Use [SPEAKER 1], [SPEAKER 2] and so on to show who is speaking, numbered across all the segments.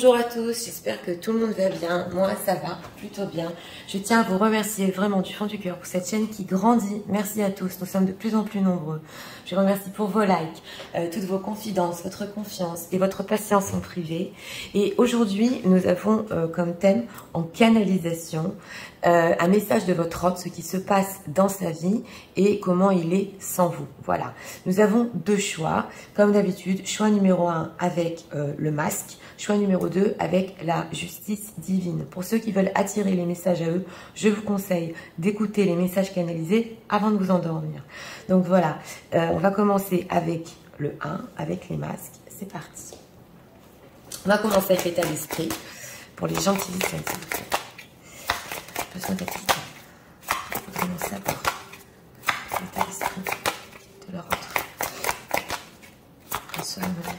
[SPEAKER 1] Bonjour à tous, j'espère que tout le monde va bien. Moi, ça va plutôt bien. Je tiens à vous remercier vraiment du fond du cœur pour cette chaîne qui grandit. Merci à tous, nous sommes de plus en plus nombreux. Je vous remercie pour vos likes, toutes vos confidences, votre confiance et votre patience en privé. Et aujourd'hui, nous avons comme thème en canalisation un message de votre hôte, ce qui se passe dans sa vie et comment il est sans vous. Voilà, nous avons deux choix. Comme d'habitude, choix numéro 1 avec le masque. Choix numéro 2 avec la justice divine. Pour ceux qui veulent attirer les messages à eux, je vous conseille d'écouter les messages canalisés avant de vous endormir. Donc voilà, on va commencer avec le 1, avec les masques. C'est parti. On va commencer avec l'état d'esprit. Pour les gens qui disent s'il vous plaît. Besoin d'appliquer. Il faut vraiment savoir l'état d'esprit de leur autre. Un seul modèle.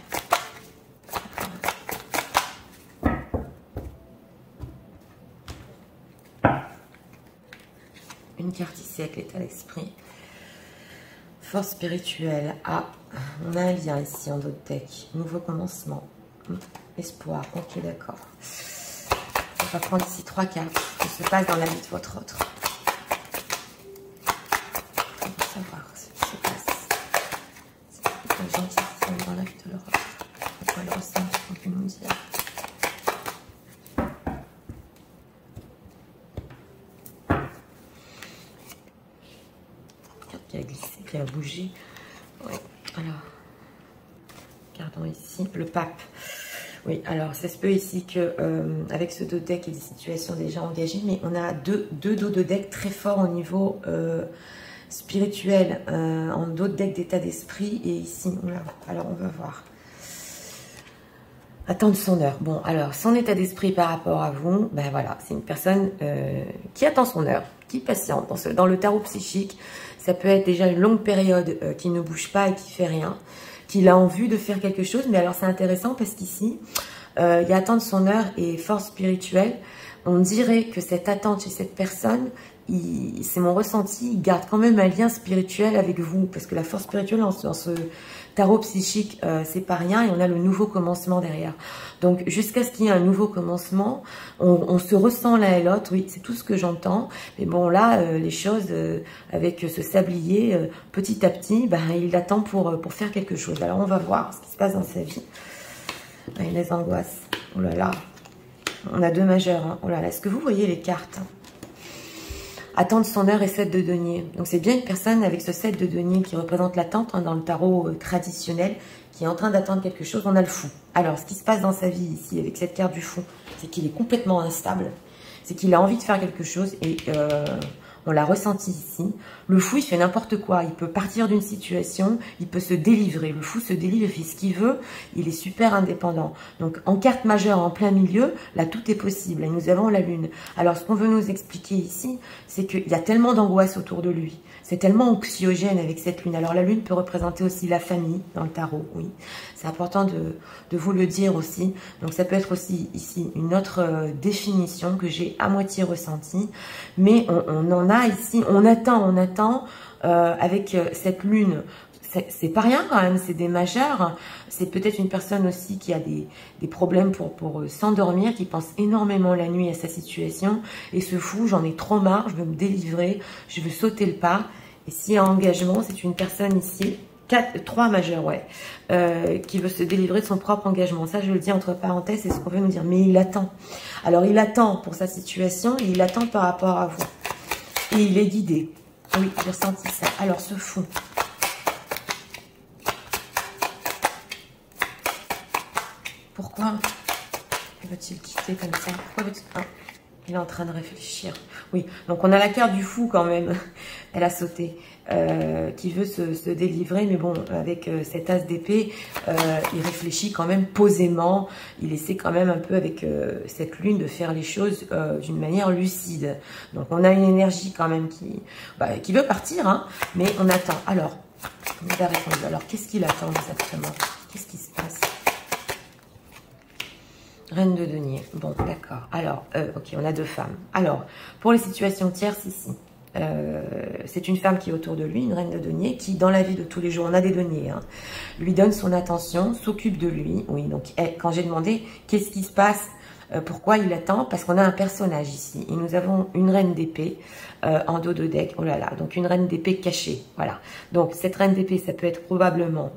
[SPEAKER 1] Une carte ici avec l'état d'esprit. Force spirituelle. Ah, on a un lien ici en d'autres decks. Nouveau commencement. Espoir. Ok, d'accord. On va prendre ici 3 cartes qui se passent dans la vie de votre autre. On va savoir ce qui se passe. C'est les gens qui sont dans la vie de leur autre. Pourquoi le ressenti qu'on peut nous dire. Qui a glissé, qui a bougé. Oui. Alors, regardons ici le pape. Oui, alors ça se peut ici que avec ce dos de deck, il y ait des situations déjà engagées, mais on a deux dos de deck très forts au niveau spirituel, en dos de deck d'état d'esprit, et ici, alors on va voir. Attendre son heure. Bon, alors, son état d'esprit par rapport à vous, ben voilà, c'est une personne qui attend son heure, qui patiente. Dans le tarot psychique, ça peut être déjà une longue période qui ne bouge pas et qui fait rien, qu'il a en vue de faire quelque chose. Mais alors, c'est intéressant parce qu'ici, il y a attendre son heure et force spirituelle. On dirait que cette attente chez cette personne, c'est mon ressenti, il garde quand même un lien spirituel avec vous. Parce que la force spirituelle, dans ce tarot psychique, c'est pas rien, et on a le nouveau commencement derrière. Donc jusqu'à ce qu'il y ait un nouveau commencement, on se ressent l'un et l'autre, oui, c'est tout ce que j'entends. Mais bon, là, les choses, avec ce sablier, petit à petit, ben, il attend pour faire quelque chose. Alors on va voir ce qui se passe dans sa vie. Il les angoisses. Oh là là, on a 2 majeurs. Hein. Oh là là, est-ce que vous voyez les cartes? Attendre son heure et 7 de denier. Donc c'est bien une personne avec ce 7 de denier qui représente l'attente dans le tarot traditionnel, qui est en train d'attendre quelque chose. On a le fou. Alors ce qui se passe dans sa vie ici avec cette carte du fou, c'est qu'il est complètement instable. C'est qu'il a envie de faire quelque chose et on l'a ressenti ici. Le fou, il fait n'importe quoi. Il peut partir d'une situation, il peut se délivrer. Le fou se délivre, il fait ce qu'il veut. Il est super indépendant. Donc, en carte majeure, en plein milieu, là, tout est possible. Et nous avons la lune. Alors, ce qu'on veut nous expliquer ici, c'est qu'il y a tellement d'angoisse autour de lui. C'est tellement anxiogène avec cette lune. Alors, la lune peut représenter aussi la famille dans le tarot, oui. C'est important de vous le dire aussi. Donc, ça peut être aussi ici une autre définition que j'ai à moitié ressentie. Mais on en a ici, on attend avec cette lune. C'est pas rien quand même, c'est des majeurs. C'est peut-être une personne aussi qui a des problèmes pour s'endormir, qui pense énormément la nuit à sa situation. Et ce fou, j'en ai trop marre, je veux me délivrer, je veux sauter le pas. Et s'il y a engagement, c'est une personne ici, 3 majeurs, ouais, qui veut se délivrer de son propre engagement. Ça, je le dis entre parenthèses, c'est ce qu'on veut nous dire. Mais il attend. Alors, il attend pour sa situation et il attend par rapport à vous. Et il est guidé. Oui, j'ai ressenti ça. Alors, ce fou. Pourquoi veut-il quitter comme ça? Pourquoi veut-il... Ah, il est en train de réfléchir. Oui, donc on a la carte du fou quand même. Elle a sauté. Qui veut se délivrer, mais bon, avec cet as d'épée, il réfléchit quand même posément. Il essaie quand même un peu avec cette lune de faire les choses d'une manière lucide. Donc on a une énergie quand même qui veut partir, hein, mais on attend. Alors, il nous a répondu. Alors, qu'est-ce qu'il attend exactement? Qu'est-ce qui se passe? Reine de denier. Bon, d'accord. Alors, ok, on a 2 femmes. Alors, pour les situations tierces ici, c'est une femme qui est autour de lui, une reine de denier, qui dans la vie de tous les jours, on a des deniers, hein, lui donne son attention, s'occupe de lui. Oui, donc quand j'ai demandé qu'est-ce qui se passe, pourquoi il attend, parce qu'on a un personnage ici. Et nous avons une reine d'épée en dos de deck. Oh là là, donc une reine d'épée cachée. Voilà. Donc cette reine d'épée, ça peut être probablement,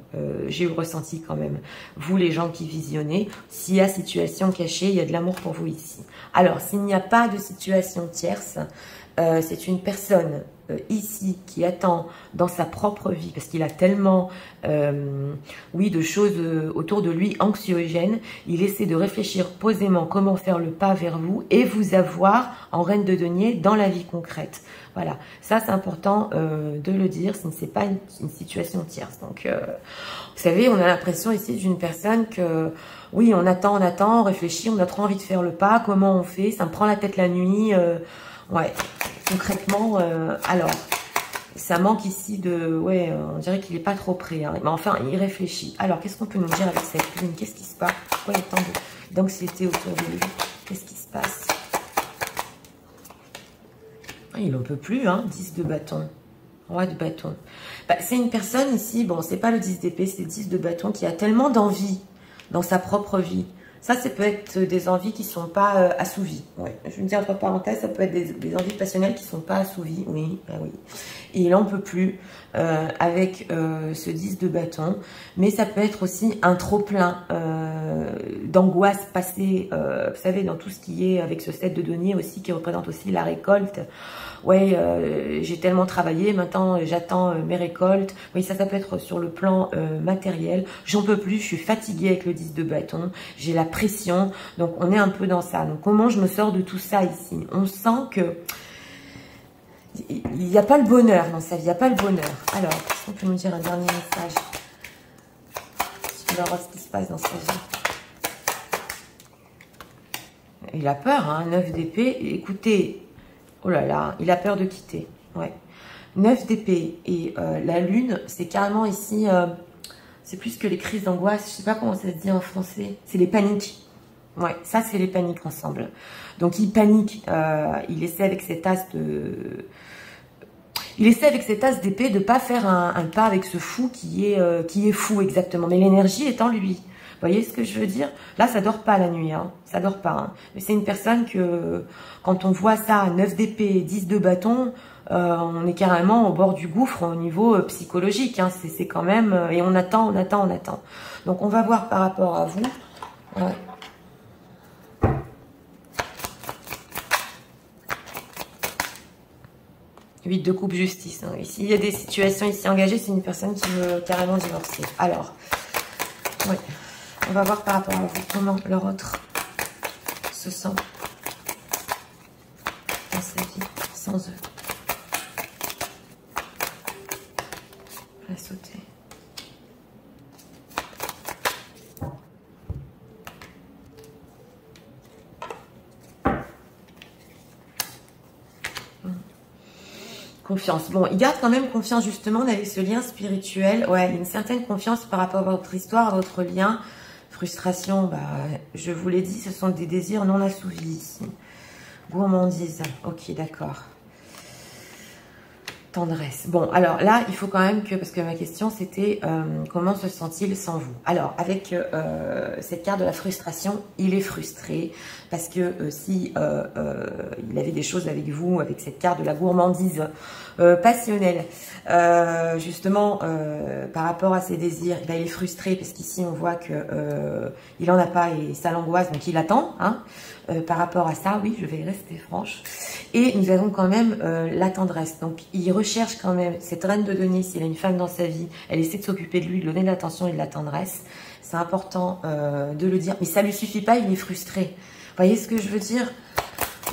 [SPEAKER 1] j'ai eu le ressenti quand même, vous les gens qui visionnez, s'il y a situation cachée, il y a de l'amour pour vous ici. Alors, s'il n'y a pas de situation tierce, c'est une personne ici qui attend dans sa propre vie, parce qu'il a tellement oui, de choses autour de lui anxiogènes, il essaie de réfléchir posément comment faire le pas vers vous et vous avoir en reine de denier dans la vie concrète. Voilà, ça c'est important de le dire, ce n'est pas une situation tierce. Donc, vous savez, on a l'impression ici d'une personne que, oui, on attend, on réfléchit, on a trop envie de faire le pas, comment on fait, ça me prend la tête la nuit, ouais, concrètement, alors, ça manque ici de, ouais, on dirait qu'il n'est pas trop prêt, hein, mais enfin, il réfléchit. Alors, qu'est-ce qu'on peut nous dire avec cette lune? Qu'est-ce qui se passe? Pourquoi il y a tant d'anxiété autour de lui? Qu'est-ce qui se passe? Il n'en peut plus, hein, 10 de bâton. Roi de bâton. Bah, c'est une personne ici, bon, c'est pas le 10 d'épée, c'est le 10 de bâton qui a tellement d'envie dans sa propre vie. Ça peut être des envies qui ne sont pas assouvies. Ouais. Je me dis entre parenthèses, ça peut être des envies passionnelles qui ne sont pas assouvies. Oui, bah oui. Et il n'en peut plus avec ce 10 de bâton. Mais ça peut être aussi un trop-plein d'angoisse passée. Vous savez, dans tout ce qui est avec ce 7 de denier aussi, qui représente aussi la récolte. Ouais, j'ai tellement travaillé, maintenant j'attends mes récoltes. Oui, ça peut être sur le plan matériel. J'en peux plus, je suis fatiguée avec le 10 de bâton. J'ai la pression. Donc, on est un peu dans ça. Donc, comment je me sors de tout ça ici? On sent que il n'y a pas le bonheur dans sa vie, il n'y a pas le bonheur. Alors, est-ce qu'on peut nous dire un dernier message sur ce qui se passe dans sa vie? Il a peur, hein, 9 d'épée. Écoutez, oh là là, il a peur de quitter. Ouais. 9 d'épée et la lune, c'est carrément ici, c'est plus que les crises d'angoisse. Je sais pas comment ça se dit en français. C'est les paniques. Ouais, ça c'est les paniques ensemble. Donc il panique. Il essaie avec cet as de... Il essaie avec cet as d'épée de pas faire un pas avec ce fou qui est fou exactement. Mais l'énergie est en lui. Vous voyez ce que je veux dire? Là, ça dort pas la nuit, hein. Ça dort pas. Hein. Mais c'est une personne que, quand on voit ça, 9 d'épée, 10 de bâton, on est carrément au bord du gouffre au niveau psychologique. Hein. C'est quand même... et on attend. Donc, on va voir par rapport à vous. Ouais. Huit de coupe justice. Hein. Ici, il y a des situations ici engagées. C'est une personne qui veut carrément divorcer. Alors, oui. On va voir par rapport à vous comment leur autre se sent dans sa vie sans eux. La sauter. Confiance. Bon, il garde quand même confiance justement. On avait ce lien spirituel. Ouais, une certaine confiance par rapport à votre histoire, à votre lien. Frustration, bah, je vous l'ai dit, ce sont des désirs non assouvis ici. Gourmandise, ok, d'accord. Tendresse. Bon, alors là, il faut quand même que, parce que ma question c'était comment se sent-il sans vous? Alors, avec cette carte de la frustration, il est frustré parce que si il avait des choses avec vous, avec cette carte de la gourmandise passionnelle, justement, par rapport à ses désirs, il est frustré parce qu'ici on voit que il en a pas et ça l'angoisse, donc il attend, hein. Par rapport à ça, oui, je vais rester franche. Et nous avons quand même la tendresse. Donc, il recherche quand même cette reine de denier. S'il a une femme dans sa vie, elle essaie de s'occuper de lui, de donner de l'attention et de la tendresse. C'est important de le dire. Mais ça lui suffit pas, il est frustré. Vous voyez ce que je veux dire?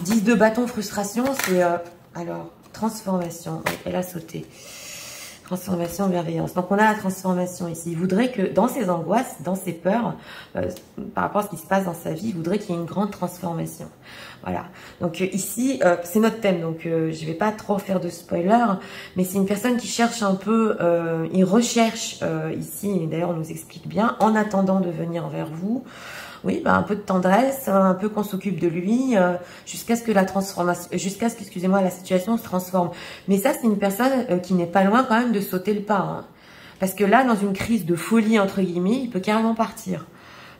[SPEAKER 1] 10 de bâton, frustration, c'est... alors, transformation. Oui, elle a sauté. Transformation, bienveillance. Donc, on a la transformation ici. Il voudrait que, dans ses angoisses, dans ses peurs, par rapport à ce qui se passe dans sa vie, il voudrait qu'il y ait une grande transformation. Voilà. Donc, ici, c'est notre thème. Donc, je vais pas trop faire de spoiler, mais c'est une personne qui cherche un peu, il recherche ici, et d'ailleurs, on nous explique bien, en attendant de venir vers vous. oui, bah, un peu de tendresse, un peu qu'on s'occupe de lui, jusqu'à ce que la transformation, jusqu'à ce que, excusez-moi, la situation se transforme. Mais ça, c'est une personne qui n'est pas loin quand même de sauter le pas, hein. Parce que là, dans une crise de folie, entre guillemets, il peut carrément partir.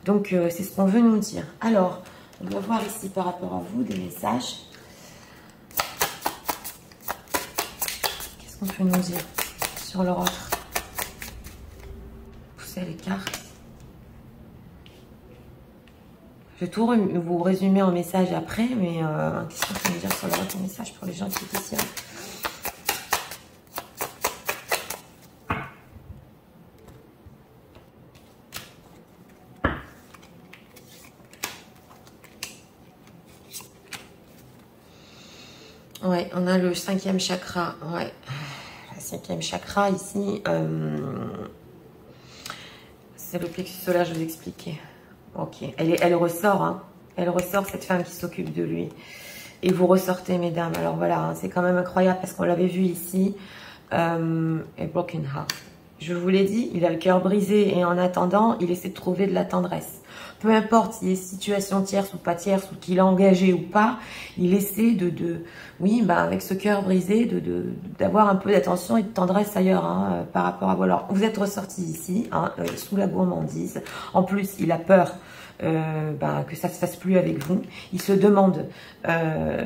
[SPEAKER 1] Donc, c'est ce qu'on veut nous dire. Alors, on va voir ici par rapport à vous des messages. Qu'est-ce qu'on peut nous dire sur leur offre? Poussez les cartes. Je vais tout vous résumer en message après, mais qu'est-ce qu'on peut nous dire sur leur offre en message pour les gens qui étaient ici? Ouais, on a le 5e chakra. Ouais, le 5e chakra ici, c'est le plexus solaire, je vous expliquais. Ok, elle ressort, hein. Elle ressort, cette femme qui s'occupe de lui. Et vous ressortez, mesdames. Alors voilà, hein, c'est quand même incroyable parce qu'on l'avait vu ici. A broken heart. Je vous l'ai dit, il a le cœur brisé et en attendant, il essaie de trouver de la tendresse. Peu importe s'il est situation tierce ou pas tierce, ou qu'il est engagé ou pas, il essaie oui, bah, avec ce cœur brisé, d'avoir un peu d'attention et de tendresse ailleurs, hein, par rapport à vous. Alors, vous êtes ressorti ici, hein, sous la gourmandise. En plus, il a peur que ça ne se fasse plus avec vous. Il se demande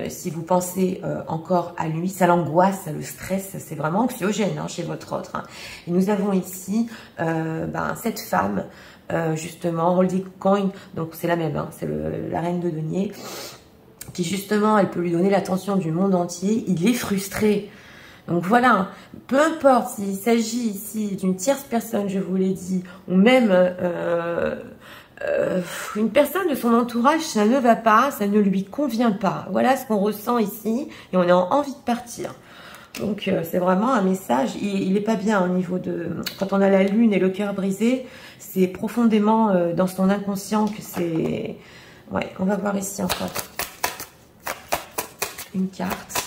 [SPEAKER 1] si vous pensez encore à lui. Ça l'angoisse, ça le stresse, c'est vraiment anxiogène, hein, chez votre autre, hein. Et nous avons ici cette femme, justement, Holding Coin, donc c'est la même, hein, c'est la reine de denier, qui justement, elle peut lui donner l'attention du monde entier. Il est frustré. Donc voilà, peu importe s'il s'agit ici d'une tierce personne, je vous l'ai dit, ou même une personne de son entourage, ça ne va pas, ça ne lui convient pas. Voilà ce qu'on ressent ici et on a envie de partir. Donc c'est vraiment un message, il n'est pas bien au niveau de... Quand on a la lune et le cœur brisé, c'est profondément dans son inconscient que c'est... Ouais, on va voir ici encore une carte.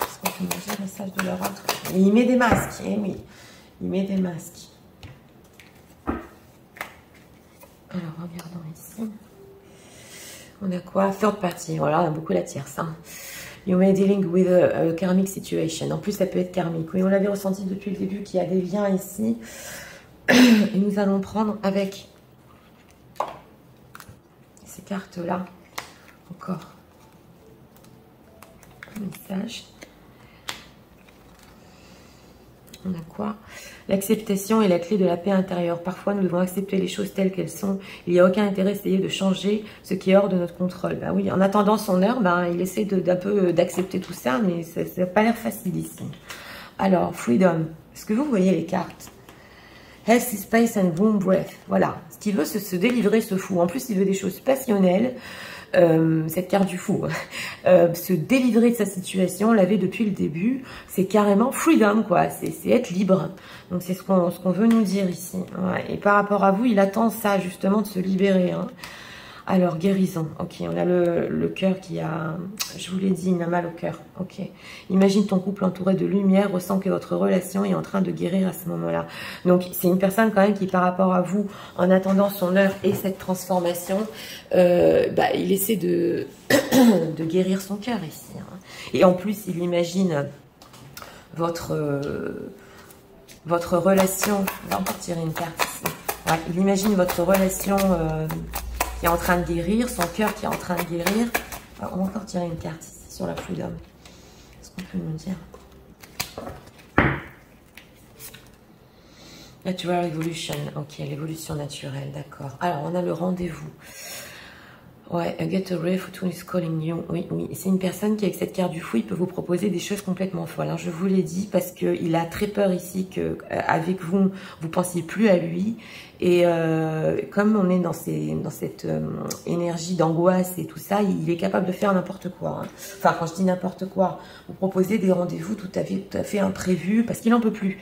[SPEAKER 1] Est-ce qu'on peut nous dire le message de leur autre? Et il met des masques, eh oui, il met des masques. Alors, regardons ici. On a quoi? Third party. Voilà, on a beaucoup la tierce, hein. You may dealing with a karmic situation. En plus, ça peut être karmique. Oui, on l'avait ressenti depuis le début qu'il y a des liens ici. Et nous allons prendre avec ces cartes-là encore un message. On a quoi? L'acceptation est la clé de la paix intérieure. Parfois, nous devons accepter les choses telles qu'elles sont. Il n'y a aucun intérêt d'essayer de changer ce qui est hors de notre contrôle. Ben oui, en attendant son heure, il essaie d'un peu d'accepter tout ça, mais ça n'a pas l'air facile ici. Alors, freedom. Est-ce que vous voyez les cartes? Health, space and room breath. Voilà. Ce qu'il veut, c'est se délivrer, ce fou. En plus, il veut des choses passionnelles. Cette carte du fou, se délivrer de sa situation, on l'avait depuis le début, c'est carrément freedom, quoi, c'est être libre. Donc c'est ce qu'on veut nous dire ici. Ouais. Et par rapport à vous, il attend ça justement, de se libérer, hein. Alors, guérison, ok, on a le cœur qui a, je vous l'ai dit, il a mal au cœur, ok. Imagine ton couple entouré de lumière, ressent que votre relation est en train de guérir à ce moment-là. Donc, c'est une personne quand même qui, par rapport à vous, en attendant son heure et cette transformation, il essaie de, de guérir son cœur ici, hein. Et en plus, il imagine votre relation, on va encore tirer une carte ici. Ouais, il imagine votre relation... qui est en train de guérir, son cœur qui est en train de guérir. Alors, on va encore tirer une carte ici sur la freedom. Qu'est-ce qu'on peut nous dire? Natural evolution. Ok, l'évolution naturelle, d'accord. Alors, on a le rendez-vous. Ouais, get a ray, Fortune is calling you. Oui, oui. C'est une personne qui, avec cette carte du fou, il peut vous proposer des choses complètement folles, hein. Je vous l'ai dit, parce qu'il a très peur ici que avec vous, vous pensiez plus à lui. Et comme on est dans cette énergie d'angoisse et tout ça, il est capable de faire n'importe quoi, hein. Enfin, quand je dis n'importe quoi, vous proposez des rendez-vous tout à fait imprévus, parce qu'il n'en peut plus.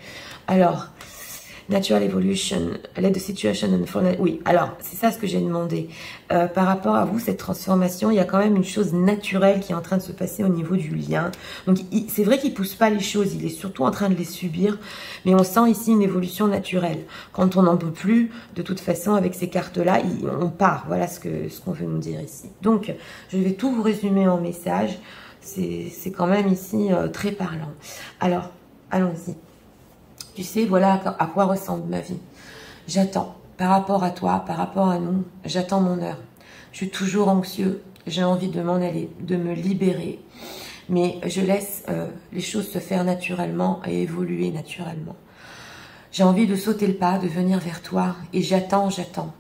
[SPEAKER 1] Alors, Natural evolution, let the situation unfold. Oui, alors, c'est ça ce que j'ai demandé. Par rapport à vous, cette transformation, il y a quand même une chose naturelle qui est en train de se passer au niveau du lien. Donc, c'est vrai qu'il ne pousse pas les choses, il est surtout en train de les subir. Mais on sent ici une évolution naturelle. Quand on n'en peut plus, de toute façon, avec ces cartes-là, on part. Voilà ce qu'on veut nous dire ici. Donc, je vais tout vous résumer en message. C'est quand même ici très parlant. Alors, allons-y. Tu sais, voilà à quoi ressemble ma vie. J'attends, par rapport à toi, par rapport à nous, j'attends mon heure. Je suis toujours anxieux, j'ai envie de m'en aller, de me libérer. Mais je laisse les choses se faire naturellement et évoluer naturellement. J'ai envie de sauter le pas, de venir vers toi et j'attends.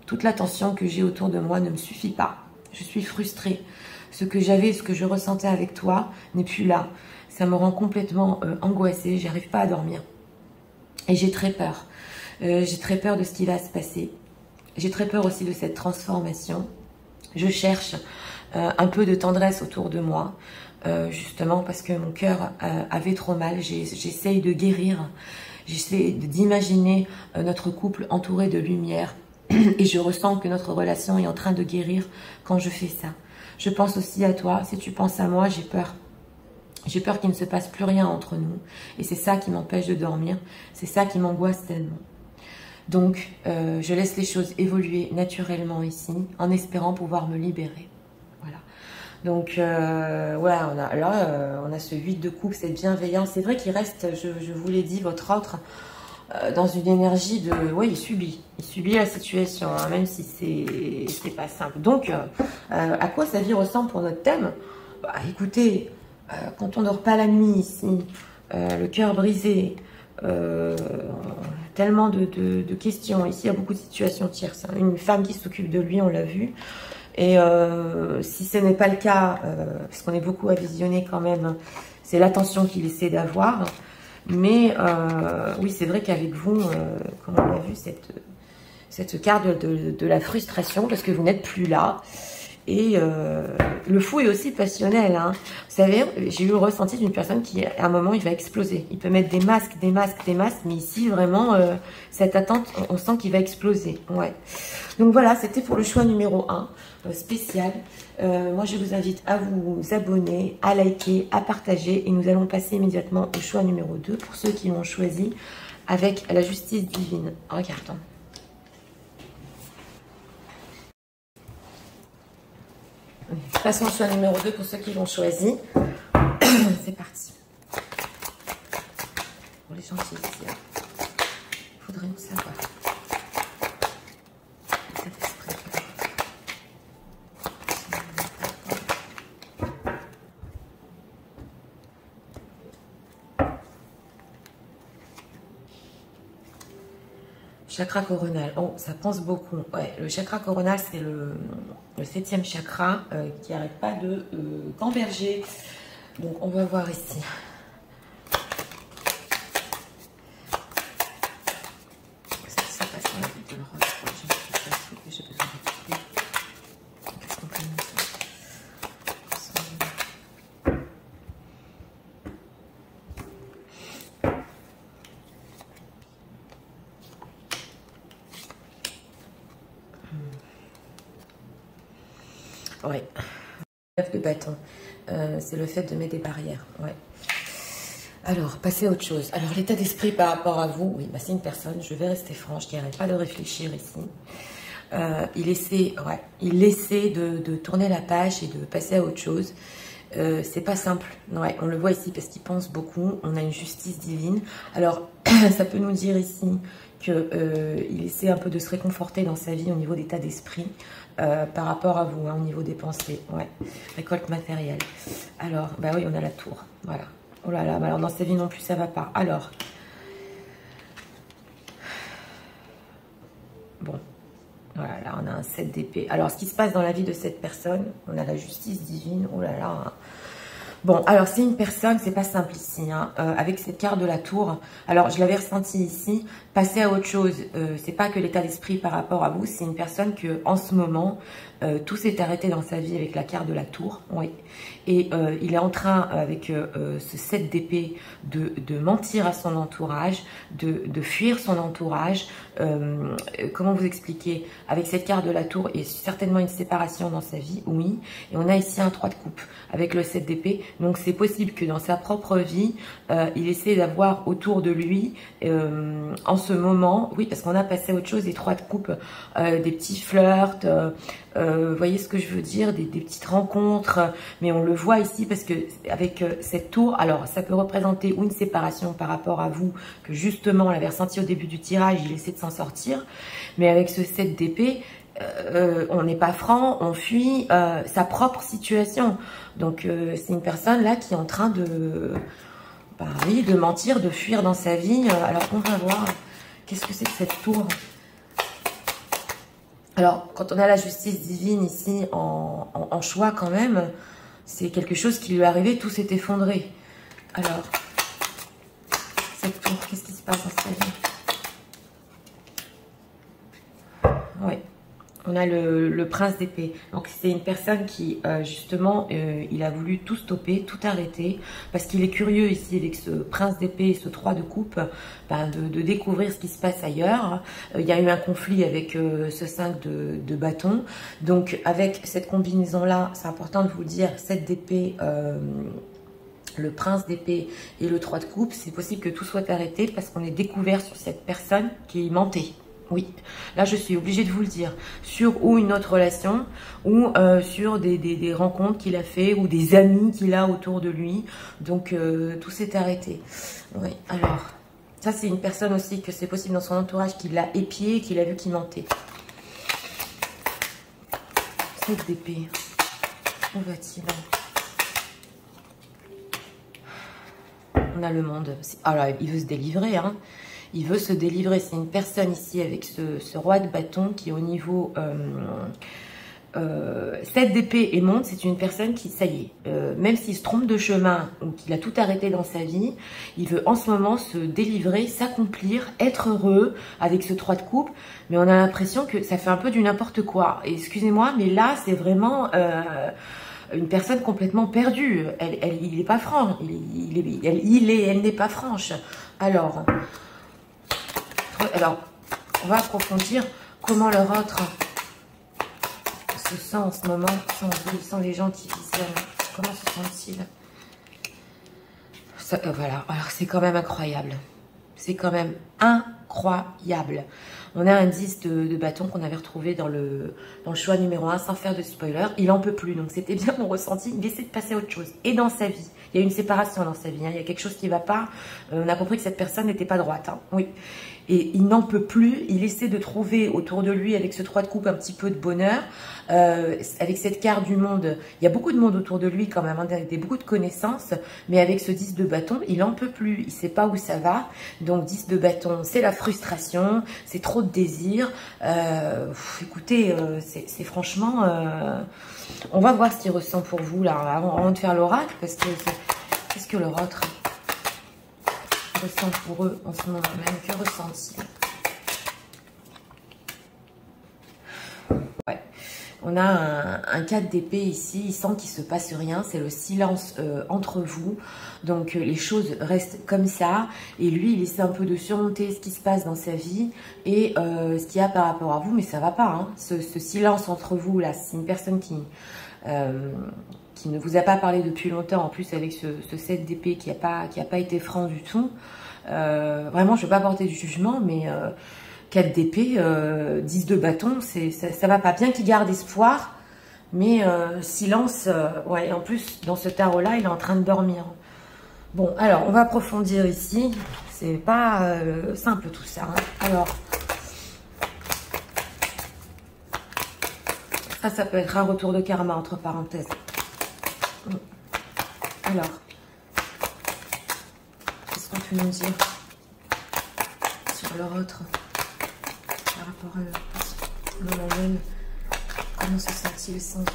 [SPEAKER 1] Toute l'attention que j'ai autour de moi ne me suffit pas. Je suis frustrée. Ce que j'avais, ce que je ressentais avec toi n'est plus là. Ça me rend complètement angoissée, j'arrive pas à dormir. Et j'ai très peur. J'ai très peur de ce qui va se passer. J'ai très peur aussi de cette transformation. Je cherche un peu de tendresse autour de moi, justement parce que mon cœur avait trop mal. J'essaye de guérir. J'essaie d'imaginer notre couple entouré de lumière. Et je ressens que notre relation est en train de guérir quand je fais ça. Je pense aussi à toi. Si tu penses à moi, j'ai peur. J'ai peur qu'il ne se passe plus rien entre nous. Et c'est ça qui m'empêche de dormir. C'est ça qui m'angoisse tellement. Donc, je laisse les choses évoluer naturellement ici, en espérant pouvoir me libérer. Voilà. Donc, voilà, on a ce 8 de coupe, cette bienveillance. C'est vrai qu'il reste, je vous l'ai dit, votre autre, dans une énergie de... Oui, il subit la situation, hein, même si c'est pas simple. Donc, à quoi sa vie ressemble pour notre thème? Bah, écoutez... quand on ne dort pas la nuit ici, le cœur brisé, tellement de questions. Ici, il y a beaucoup de situations tierces. Hein. Une femme qui s'occupe de lui, on l'a vu. Et si ce n'est pas le cas, parce qu'on est beaucoup à visionner quand même, c'est l'attention qu'il essaie d'avoir. Mais oui, c'est vrai qu'avec vous, comme on l'a vu, cette carte de la frustration, parce que vous n'êtes plus là. Et le fou est aussi passionnel. Hein. Vous savez, j'ai eu le ressenti d'une personne qui, à un moment, il va exploser. Il peut mettre des masques, mais ici, vraiment, cette attente, on sent qu'il va exploser. Ouais. Donc voilà, c'était pour le choix numéro 1, spécial. Moi, je vous invite à vous abonner, à liker, à partager. Et nous allons passer immédiatement au choix numéro 2, pour ceux qui l'ont choisi, avec la justice divine. Regardons. Passons au choix numéro 2 pour ceux qui l'ont choisi. C'est parti. Pour les gentils ici, il faudrait nous savoir. Chakra coronal. Oh, ça pense beaucoup. Ouais, le chakra coronal, c'est le 7e chakra qui n'arrête pas de gamberger. Donc, on va voir ici. Ça passe dans la vie de l'Europe. J'ai besoin d'écouter. Qu'est-ce qu'on peut nous dire? Ouais, 9 de bâton, c'est le fait de mettre des barrières. Ouais. Alors, passer à autre chose. Alors, l'état d'esprit par rapport à vous, oui, bah, c'est une personne, je vais rester franche, qui n'arrête pas de réfléchir ici. Il essaie de tourner la page et de passer à autre chose. C'est pas simple. Ouais, on le voit ici parce qu'il pense beaucoup. On a une justice divine. Alors, ça peut nous dire ici qu'il essaie un peu de se réconforter dans sa vie au niveau d'état d'esprit. Par rapport à vous, hein, au niveau des pensées. Ouais, récolte matérielle. Alors, bah oui, on a la tour. Voilà. Oh là là, bah alors dans sa vie non plus, ça va pas. Alors, bon, voilà, là, on a un 7 d'épée. Alors, ce qui se passe dans la vie de cette personne, on a la justice divine. Oh là là, Bon, alors c'est une personne, c'est pas simple ici, hein, avec cette carte de la tour. Alors je l'avais ressenti ici, passer à autre chose. C'est pas que l'état d'esprit par rapport à vous, c'est une personne que en ce moment tout s'est arrêté dans sa vie avec la carte de la tour. Oui. Et il est en train, avec ce 7 d'épée, de mentir à son entourage, de fuir son entourage. Comment vous expliquer? Avec cette carte de la tour, il y a certainement une séparation dans sa vie, oui. Et on a ici un 3 de coupe avec le 7 d'épée. Donc c'est possible que dans sa propre vie, il essaie d'avoir autour de lui, en ce moment, oui, parce qu'on a passé à autre chose, des 3 de coupe, des petits flirts, vous voyez ce que je veux dire, des petites rencontres, mais on le voit ici parce que avec cette tour, alors ça peut représenter ou une séparation par rapport à vous, que justement on l'avait ressenti au début du tirage, il essaie de s'en sortir, mais avec ce 7 d'épée, on n'est pas franc, on fuit sa propre situation. Donc c'est une personne là qui est en train de, bah, oui, de mentir, de fuir dans sa vie. Alors on va voir, qu'est-ce que c'est que cette tour? Alors, quand on a la justice divine ici en choix quand même, c'est quelque chose qui lui est arrivé, tout s'est effondré. Alors, cette tour, qu'est-ce qui se passe dans sa vie? Oui, on a le prince d'épée. Donc, c'est une personne qui, justement, il a voulu tout stopper, tout arrêter, parce qu'il est curieux ici avec ce prince d'épée et ce 3 de coupe, ben, de découvrir ce qui se passe ailleurs. Il y a eu un conflit avec ce 5 de bâton. Donc, avec cette combinaison-là, c'est important de vous dire, 7 d'épée, le prince d'épée et le 3 de coupe, c'est possible que tout soit arrêté parce qu'on est découvert sur cette personne qui mentait. Oui, là je suis obligée de vous le dire, sur ou une autre relation, ou sur des rencontres qu'il a fait, ou des amis qu'il a autour de lui, donc tout s'est arrêté. Oui, alors, ça c'est une personne aussi que c'est possible dans son entourage qui l'a épié, qu'il a vu qu'il mentait. 7 d'épée, où va-t-il? On a le monde, alors il veut se délivrer, hein. Il veut se délivrer. C'est une personne ici avec ce roi de bâton qui est au niveau 7 d'épée et monte. C'est une personne qui, ça y est, même s'il se trompe de chemin ou qu'il a tout arrêté dans sa vie, il veut en ce moment se délivrer, s'accomplir, être heureux avec ce 3 de coupe. Mais on a l'impression que ça fait un peu du n'importe quoi. Et excusez-moi, mais là, c'est vraiment... une personne complètement perdue. Il n'est pas franc. Elle n'est pas franche. Alors, on va approfondir comment leur autre se sent en ce moment, sans les gens qui visionnent. Comment se sent-il? Voilà, alors c'est quand même incroyable. C'est quand même incroyable. On a un 10 de bâton qu'on avait retrouvé dans le choix numéro 1, sans faire de spoiler. Il n'en peut plus, donc c'était bien mon ressenti. Il essaie de passer à autre chose. Et dans sa vie, il y a une séparation dans sa vie. Hein. Il y a quelque chose qui ne va pas. On a compris que cette personne n'était pas droite. Hein. Oui. Et il n'en peut plus. Il essaie de trouver autour de lui, avec ce 3 de coupe, un petit peu de bonheur. Avec cette carte du monde, il y a beaucoup de monde autour de lui quand même, hein, beaucoup de connaissances. Mais avec ce 10 de bâton, il n'en peut plus. Il ne sait pas où ça va. Donc 10 de bâton, c'est la frustration. C'est trop de désir. Écoutez, c'est franchement... on va voir ce qu'il ressent pour vous, là, avant de faire l'oracle. Parce que qu'est-ce que leur autre ressent pour eux en ce moment même? Que ressent-il? Ouais. On a un 4 d'épée ici, il sent qu'il ne se passe rien, c'est le silence entre vous. Donc les choses restent comme ça. Et lui, il essaie un peu de surmonter ce qui se passe dans sa vie et ce qu'il y a par rapport à vous, mais ça ne va pas. Hein. Ce silence entre vous, là, c'est une personne qui ne vous a pas parlé depuis longtemps, en plus avec ce 7 d'épée qui n'a pas été franc du tout. Vraiment, je ne vais pas porter du jugement, mais... 4 d'épée, 10 de bâton, ça va pas. Bien qu'il garde espoir, mais silence, ouais, en plus, dans ce tarot-là, il est en train de dormir. Bon, alors, on va approfondir ici. C'est pas simple tout ça. Hein. Alors, ça peut être un retour de karma, entre parenthèses. Alors, qu'est-ce qu'on peut nous dire sur leur autre? Par rapport à eux, comment se sent-il sans eux?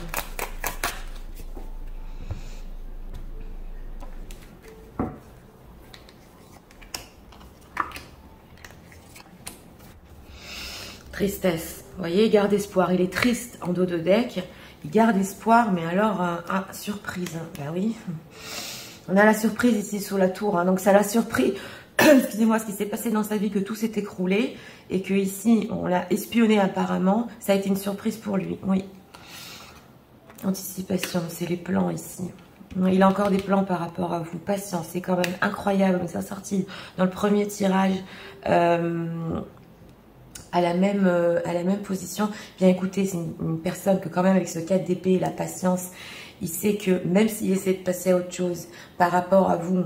[SPEAKER 1] Tristesse. Vous voyez, il garde espoir. Il est triste en dos de deck. Il garde espoir, mais alors, surprise. Ben oui. On a la surprise ici sous la tour. Hein, donc, ça l'a surpris. Excusez-moi, ce qui s'est passé dans sa vie, que tout s'est écroulé. Et que ici, on l'a espionné apparemment. Ça a été une surprise pour lui. Oui. Anticipation, c'est les plans ici. Il a encore des plans par rapport à vous. Patience, c'est quand même incroyable. Ça sorti dans le premier tirage. À la même position. Bien écoutez, c'est une personne que quand même avec ce 4 d'épée, la patience, il sait que même s'il essaie de passer à autre chose par rapport à vous,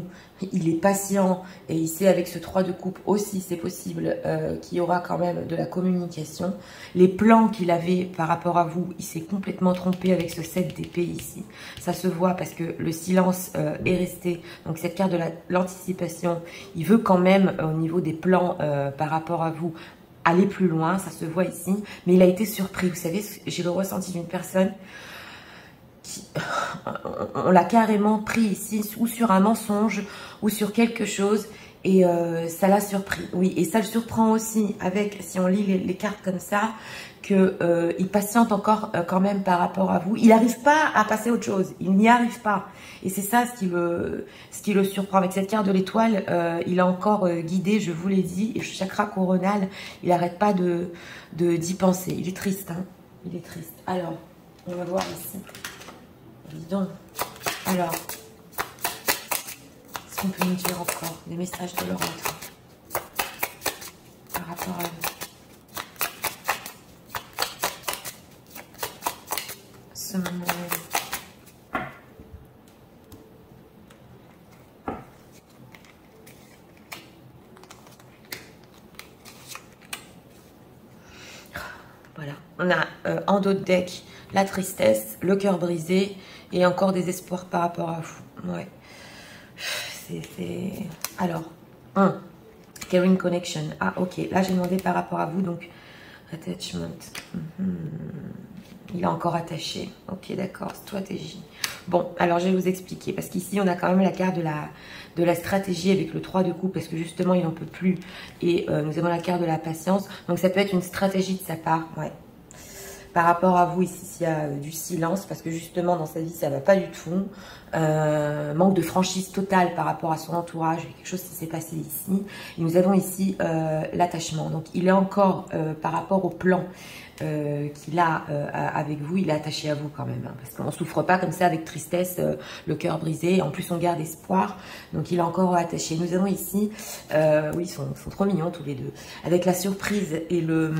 [SPEAKER 1] il est patient et il sait avec ce 3 de coupe aussi, c'est possible qu'il y aura quand même de la communication. Les plans qu'il avait par rapport à vous, il s'est complètement trompé avec ce 7 d'épée ici. Ça se voit parce que le silence est resté. Donc cette carte de l'anticipation, il veut quand même au niveau des plans par rapport à vous, aller plus loin, ça se voit ici, mais il a été surpris. Vous savez, j'ai le ressenti d'une personne qui, on l'a carrément pris ici, ou sur un mensonge, ou sur quelque chose, et ça l'a surpris. Oui, et ça le surprend aussi, avec, si on lit les cartes comme ça, que il patiente encore quand même par rapport à vous. Il n'arrive pas à passer à autre chose, il n'y arrive pas. Et c'est ça ce qui le surprend. Avec cette carte de l'étoile, il est encore guidé, je vous l'ai dit, et le chakra coronal, il n'arrête pas d'y penser. Il est triste, hein. Il est triste. Alors, on va voir ici. Dis donc. Alors, est-ce qu'on peut nous dire encore des messages de leur être par rapport à vous? Ce moment. Voilà, on a en dos de deck la tristesse, le cœur brisé et encore des espoirs par rapport à vous. Ouais. Alors, caring connection. Ah, ok. Là, j'ai demandé par rapport à vous, donc attachment. Il est encore attaché. Ok, d'accord. Stratégie. Bon, alors je vais vous expliquer. Parce qu'ici, on a quand même la carte de la stratégie avec le 3 de coupe. Parce que justement, il n'en peut plus. Et nous avons la carte de la patience. Donc, ça peut être une stratégie de sa part. Ouais. Par rapport à vous, ici, il y a du silence. Parce que justement, dans sa vie, ça ne va pas du tout. Manque de franchise totale par rapport à son entourage. Quelque chose qui s'est passé ici. Et nous avons ici l'attachement. Donc, il est encore, par rapport au plan qu'il a avec vous, il est attaché à vous quand même, hein, parce qu'on ne souffre pas comme ça avec tristesse, le cœur brisé, en plus on garde espoir, donc il est encore attaché. Nous avons ici, oui, ils sont trop mignons tous les deux, avec la surprise et le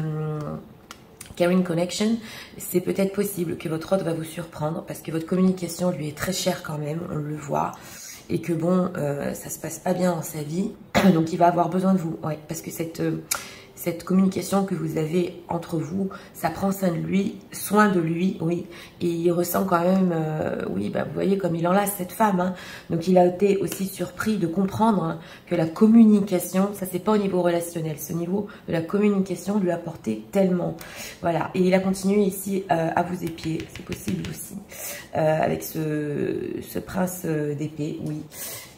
[SPEAKER 1] caring connection, c'est peut-être possible que votre hôte va vous surprendre, parce que votre communication lui est très chère quand même, on le voit, et que bon, ça se passe pas bien dans sa vie, donc il va avoir besoin de vous, ouais, parce que cette communication que vous avez entre vous, ça prend soin de lui, oui, et il ressent quand même, oui, bah, vous voyez comme il enlace cette femme, hein. Donc il a été aussi surpris de comprendre, hein, que la communication, ça c'est pas au niveau relationnel, ce niveau de la communication lui a apporté tellement, voilà, et il a continué ici à vous épier, c'est possible aussi, avec ce prince d'épée, oui,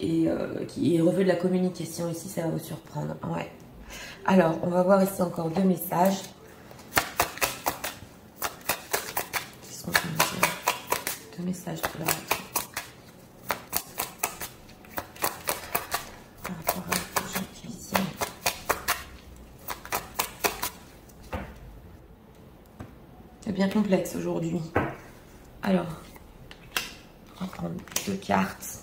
[SPEAKER 1] et qui est revenu de la communication ici, ça va vous surprendre, ouais. Alors, on va voir ici encore deux messages. Qu'est-ce qu'on peut me dire? Deux messages pour la par rapport à la intuition. C'est bien complexe aujourd'hui. Alors, on va prendre deux cartes.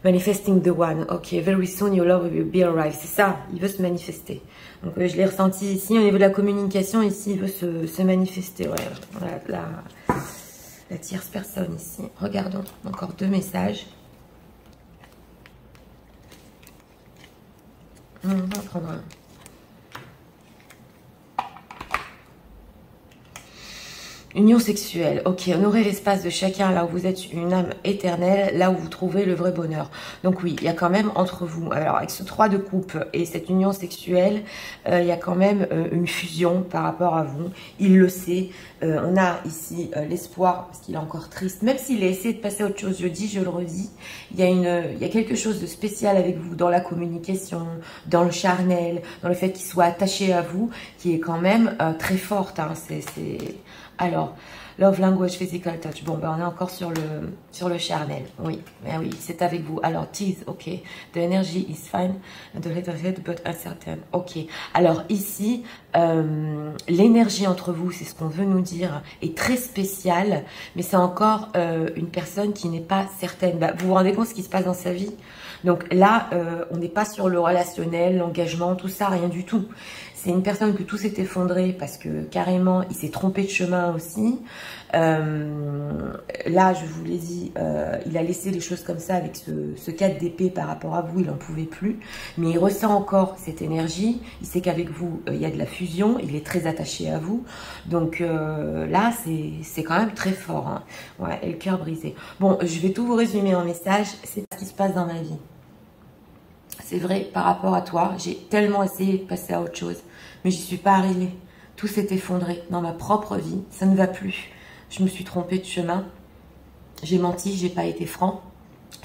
[SPEAKER 1] Manifesting the one. Ok, very soon your love will be arrived. C'est ça, il veut se manifester. Donc je l'ai ressenti ici, au niveau de la communication, ici, il veut se manifester. Ouais, la tierce personne ici. Regardons encore deux messages. On va en prendre un. Union sexuelle, ok, honorez l'espace de chacun là où vous êtes une âme éternelle, là où vous trouvez le vrai bonheur. Donc oui, il y a quand même entre vous, alors avec ce 3 de coupe et cette union sexuelle, il y a quand même une fusion par rapport à vous. Il le sait, on a ici l'espoir, parce qu'il est encore triste, même s'il a essayé de passer à autre chose, je dis, je le redis, il y a quelque chose de spécial avec vous dans la communication, dans le charnel, dans le fait qu'il soit attaché à vous, qui est quand même très forte, hein, Alors, love language, physical touch. Bon, ben on est encore sur le charnel. Oui, ben oui, c'est avec vous. Alors, tease, ok. The energy is fine. The letterhead, but uncertain. Ok. Alors, ici, l'énergie entre vous, c'est ce qu'on veut nous dire, est très spéciale. Mais c'est encore une personne qui n'est pas certaine. Ben, vous vous rendez compte ce qui se passe dans sa vie? Donc là, on n'est pas sur le relationnel, l'engagement, tout ça, rien du tout. C'est une personne que tout s'est effondré parce que carrément, il s'est trompé de chemin aussi. Là, je vous l'ai dit, il a laissé les choses comme ça avec ce 4 d'épée par rapport à vous, il n'en pouvait plus. Mais il ressent encore cette énergie. Il sait qu'avec vous, il y a de la fusion. Il est très attaché à vous. Donc là, c'est quand même très fort. Hein. Ouais, et le cœur brisé. Bon, je vais tout vous résumer en message. C'est ce qui se passe dans ma vie. C'est vrai, par rapport à toi, j'ai tellement essayé de passer à autre chose, mais j'y suis pas arrivée. Tout s'est effondré dans ma propre vie, ça ne va plus. Je me suis trompée de chemin, j'ai menti, j'ai pas été franc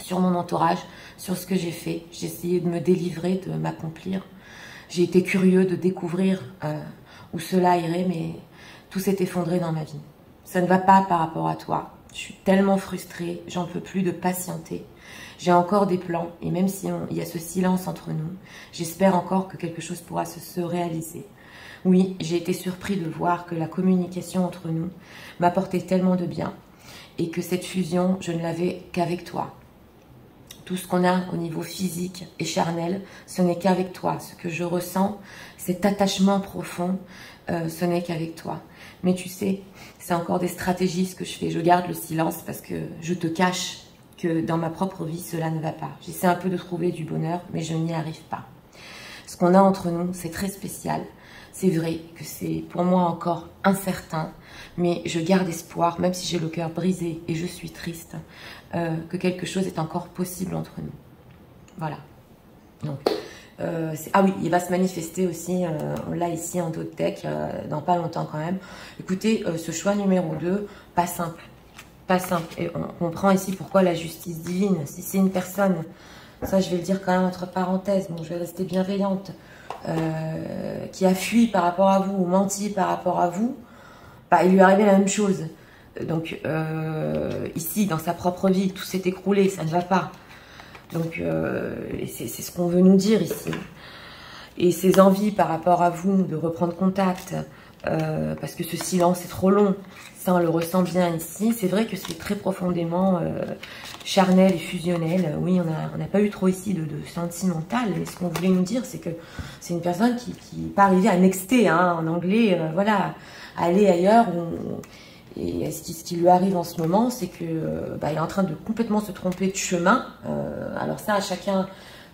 [SPEAKER 1] sur mon entourage, sur ce que j'ai fait. J'ai essayé de me délivrer, de m'accomplir. J'ai été curieux de découvrir où cela irait, mais tout s'est effondré dans ma vie. Ça ne va pas par rapport à toi. Je suis tellement frustrée, j'en peux plus de patienter. J'ai encore des plans, et même si il y a ce silence entre nous, j'espère encore que quelque chose pourra se réaliser. Oui, j'ai été surpris de voir que la communication entre nous m'apportait tellement de bien, et que cette fusion, je ne l'avais qu'avec toi. Tout ce qu'on a au niveau physique et charnel, ce n'est qu'avec toi. Ce que je ressens, cet attachement profond, ce n'est qu'avec toi. Mais tu sais, c'est encore des stratégies ce que je fais. Je garde le silence parce que je te cache que dans ma propre vie, cela ne va pas. J'essaie un peu de trouver du bonheur, mais je n'y arrive pas. Ce qu'on a entre nous, c'est très spécial. C'est vrai que c'est pour moi encore incertain, mais je garde espoir, même si j'ai le cœur brisé et je suis triste, que quelque chose est encore possible entre nous. Voilà. Donc, ah oui, il va se manifester aussi, on l'a ici en dos de deck, dans pas longtemps quand même. Écoutez, ce choix numéro 2, pas simple. Pas simple. Et on comprend ici pourquoi la justice divine. Si c'est une personne, ça je vais le dire quand même entre parenthèses, bon je vais rester bienveillante, qui a fui par rapport à vous ou menti par rapport à vous, bah, il lui est arrivé la même chose. Donc ici, dans sa propre vie, tout s'est écroulé, ça ne va pas. Donc c'est ce qu'on veut nous dire ici. Et ses envies par rapport à vous de reprendre contact, parce que ce silence est trop long, ça on le ressent bien ici. C'est vrai que c'est très profondément charnel et fusionnel. Oui, on n'a pas eu trop ici de sentimental, mais ce qu'on voulait nous dire, c'est que c'est une personne qui n'est pas arrivée à nexter, hein, en anglais, voilà, aller ailleurs. Et ce qui lui arrive en ce moment, c'est que il est en train de complètement se tromper de chemin. Alors ça, chacun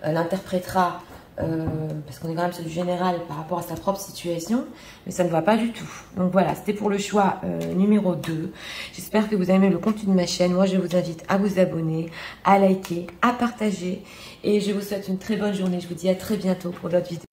[SPEAKER 1] l'interprétera, parce qu'on est quand même sur du général par rapport à sa propre situation, mais ça ne va pas du tout. Donc voilà, c'était pour le choix numéro 2. J'espère que vous avez aimé le contenu de ma chaîne. Moi, je vous invite à vous abonner, à liker, à partager. Et je vous souhaite une très bonne journée. Je vous dis à très bientôt pour d'autres vidéos.